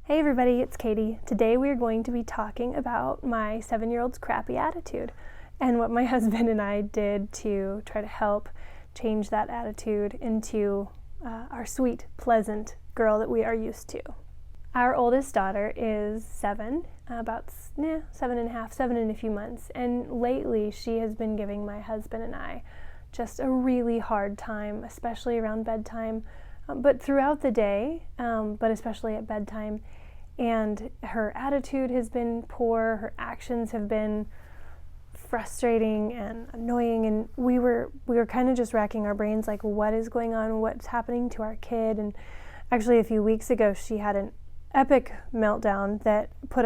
Hey everybody, it's Katie. Today we are going to be talking about my 7-year-old's crappy attitude and what my husband and I did to try to help change that attitude into our sweet, pleasant girl that we are used to. Our oldest daughter is 7, about 7.5, 7 and a few months, and lately she has been giving my husband and I just a really hard time, especially around bedtime, but throughout the day, but especially at bedtime. And her attitude has been poor, her actions have been frustrating and annoying, and we were kind of just racking our brains like, what is going on, what's happening to our kid? And actually a few weeks ago she had an epic meltdown that put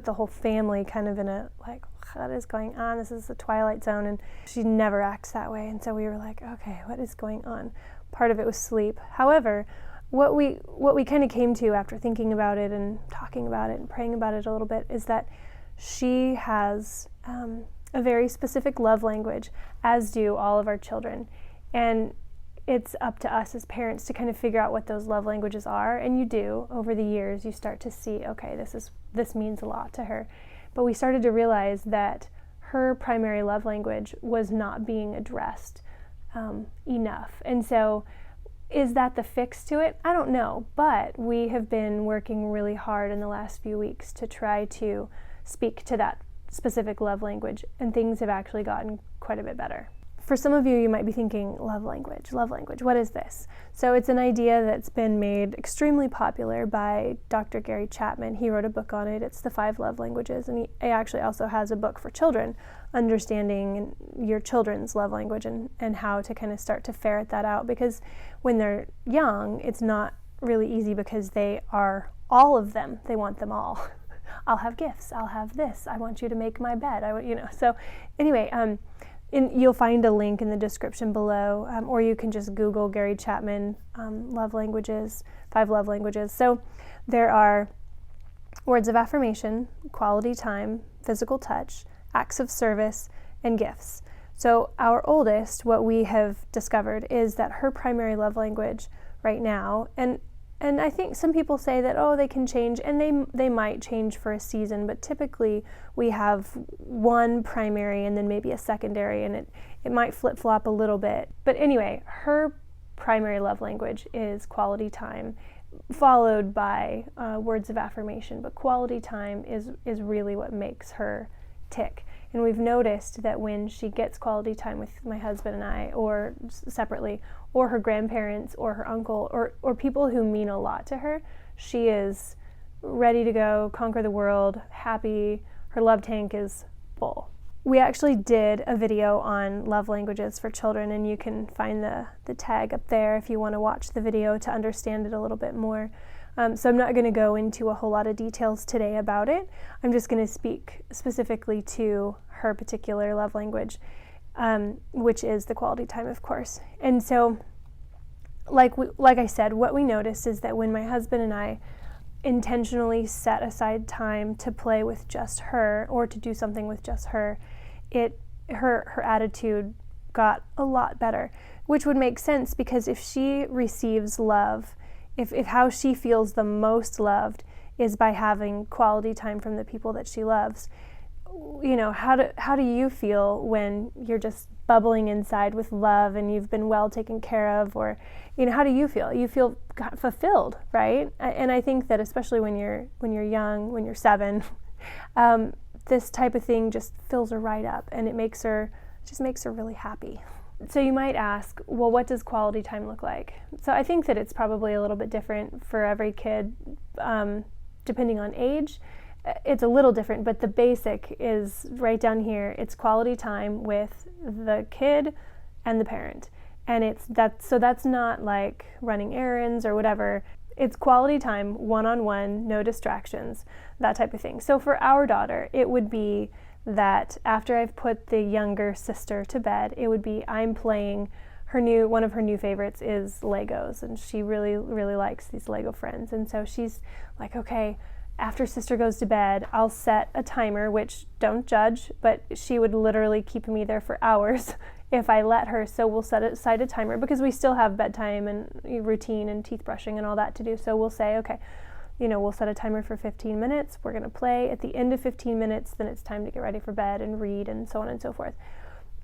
the whole family kind of in a like, what is going on? This is the Twilight Zone, and she never acts that way. And so we were like, okay, what is going on? Part of it was sleep. However, what we kind of came to after thinking about it and talking about it and praying about it a little bit is that she has a very specific love language, as do all of our children. And it's up to us as parents to kind of figure out what those love languages are. And you do, over the years, you start to see, okay, this means a lot to her. But we started to realize that her primary love language was not being addressed enough. And so is that the fix to it? I don't know, but we have been working really hard in the last few weeks to try to speak to that specific love language, and things have actually gotten quite a bit better. For some of you, you might be thinking, love language, what is this? So it's an idea that's been made extremely popular by Dr. Chapman. He wrote a book on it. It's the 5 love languages, and he actually also has a book for children, understanding your children's love language and how to kind of start to ferret that out, because when they're young, it's not really easy because they are all of them. They want them all. I'll have gifts. I'll have this. I want you to make my bed. So anyway, you'll find a link in the description below, or you can just Google Gary Chapman love languages, 5 love languages. So there are words of affirmation, quality time, physical touch, acts of service, and gifts. So our oldest, what we have discovered is that her primary love language right now, and I think some people say that, they can change, and they might change for a season, but typically we have one primary and then maybe a secondary, and it might flip-flop a little bit. But anyway, her primary love language is quality time, followed by words of affirmation, but quality time is really what makes her tick. And we've noticed that when she gets quality time with my husband and I, or separately, or her grandparents, or her uncle, or people who mean a lot to her, she is ready to go, conquer the world, happy. Her love tank is full. We actually did a video on love languages for children, and you can find the tag up there if you want to watch the video to understand it a little bit more. So I'm not going to go into a whole lot of details today about it. I'm just going to speak specifically to her particular love language, which is the quality time, of course. And so, like I said, what we noticed is that when my husband and I intentionally set aside time to play with just her, or to do something with just her, her attitude got a lot better, which would make sense, because if she receives love, if how she feels the most loved is by having quality time from the people that she loves, how do you feel when you're just bubbling inside with love and you've been well taken care of? Or how do you feel? You feel fulfilled, right? And I think that especially when you're young, when you're 7, this type of thing just fills her right up, and it makes her really happy. So you might ask, well, what does quality time look like? So I think that it's probably a little bit different for every kid, depending on age. It's a little different, but the basic is right down here. It's quality time with the kid and the parent. And that's not like running errands or whatever. It's quality time, one-on-one, no distractions, that type of thing. So for our daughter, it would be that after I've put the younger sister to bed, it would be I'm playing one of her new favorites is Legos, and she really, really likes these Lego friends. And so she's like, okay, after sister goes to bed, I'll set a timer, which don't judge, but she would literally keep me there for hours if I let her. So we'll set aside a timer, because we still have bedtime and routine and teeth brushing and all that to do. So we'll say, okay, we'll set a timer for 15 minutes. We're going to play. At the end of 15 minutes, then it's time to get ready for bed and read and so on and so forth.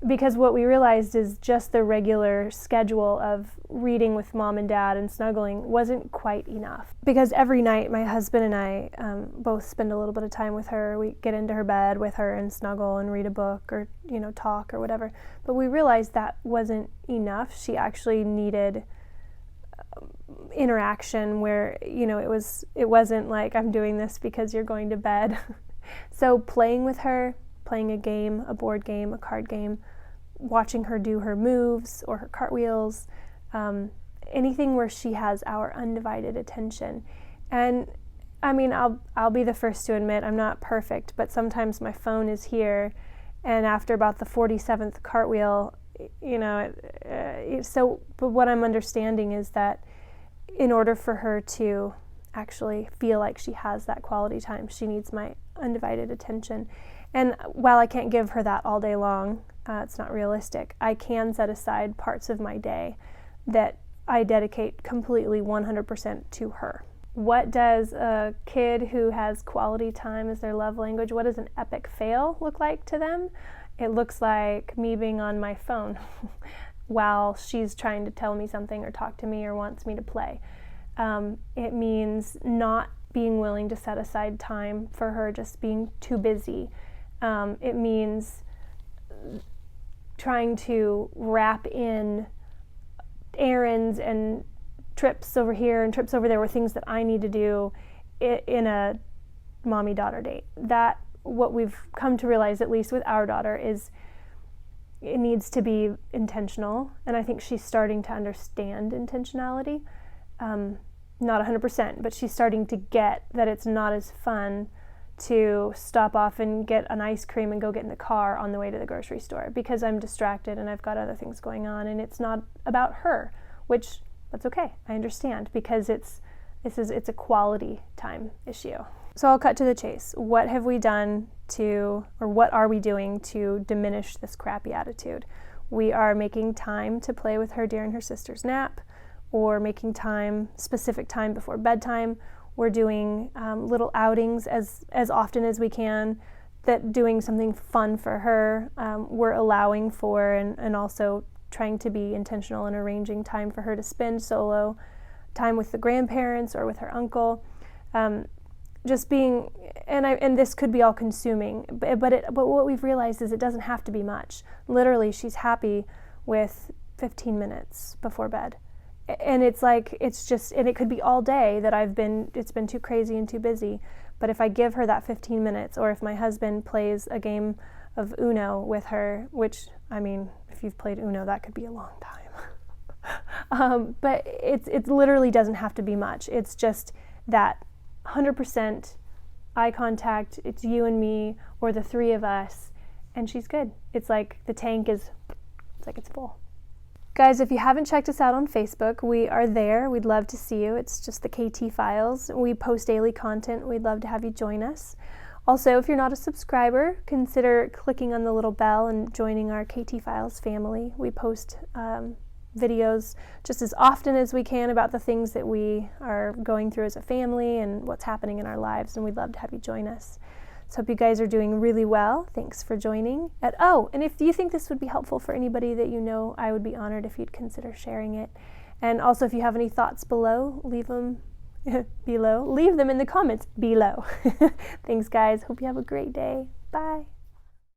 Because what we realized is just the regular schedule of reading with mom and dad and snuggling wasn't quite enough. Because every night my husband and I both spend a little bit of time with her. We get into her bed with her and snuggle and read a book or, talk or whatever. But we realized that wasn't enough. She actually needed interaction where, it wasn't like, I'm doing this because you're going to bed. So playing with her, playing a game, a board game, a card game, watching her do her moves or her cartwheels, anything where she has our undivided attention. And I mean, I'll be the first to admit I'm not perfect, but sometimes my phone is here, and after about the 47th cartwheel, but what I'm understanding is that in order for her to actually feel like she has that quality time, she needs my undivided attention. And while I can't give her that all day long, it's not realistic, I can set aside parts of my day that I dedicate completely 100% to her. What does a kid who has quality time as their love language, what does an epic fail look like to them? It looks like me being on my phone while she's trying to tell me something or talk to me or wants me to play. It means not being willing to set aside time for her, just being too busy. It means trying to wrap in errands and trips over here and trips over there with things that I need to do in a mommy-daughter date. That, what we've come to realize, at least with our daughter, is it needs to be intentional, and I think she's starting to understand intentionality. Not 100%, but she's starting to get that it's not as fun to stop off and get an ice cream and go get in the car on the way to the grocery store because I'm distracted and I've got other things going on, and it's not about her, which that's okay. I understand, because it's a quality time issue. So I'll cut to the chase. What have we done or what are we doing to diminish this crappy attitude? We are making time to play with her during her sister's nap, or making specific time before bedtime. We're doing little outings as often as we can, doing something fun for her. We're allowing for and also trying to be intentional in arranging time for her to spend solo time with the grandparents or with her uncle. Just being, and this could be all consuming, but what we've realized is it doesn't have to be much. Literally, she's happy with 15 minutes before bed. And it's just, and it could be all day that it's been too crazy and too busy. But if I give her that 15 minutes, or if my husband plays a game of Uno with her, which, I mean, if you've played Uno, that could be a long time. But it literally doesn't have to be much. It's just that 100% eye contact. It's you and me, or the three of us, and she's good. It's like the tank it's full. Guys, if you haven't checked us out on Facebook, we are there. We'd love to see you. It's just the KT Files. We post daily content. We'd love to have you join us. Also, if you're not a subscriber, consider clicking on the little bell and joining our KT Files family. We post videos just as often as we can about the things that we are going through as a family and what's happening in our lives, and we'd love to have you join us. So hope you guys are doing really well. Thanks for joining. And if you think this would be helpful for anybody that you know, I would be honored if you'd consider sharing it. And also, if you have any thoughts below, leave them below. Leave them in the comments below. Thanks, guys. Hope you have a great day. Bye.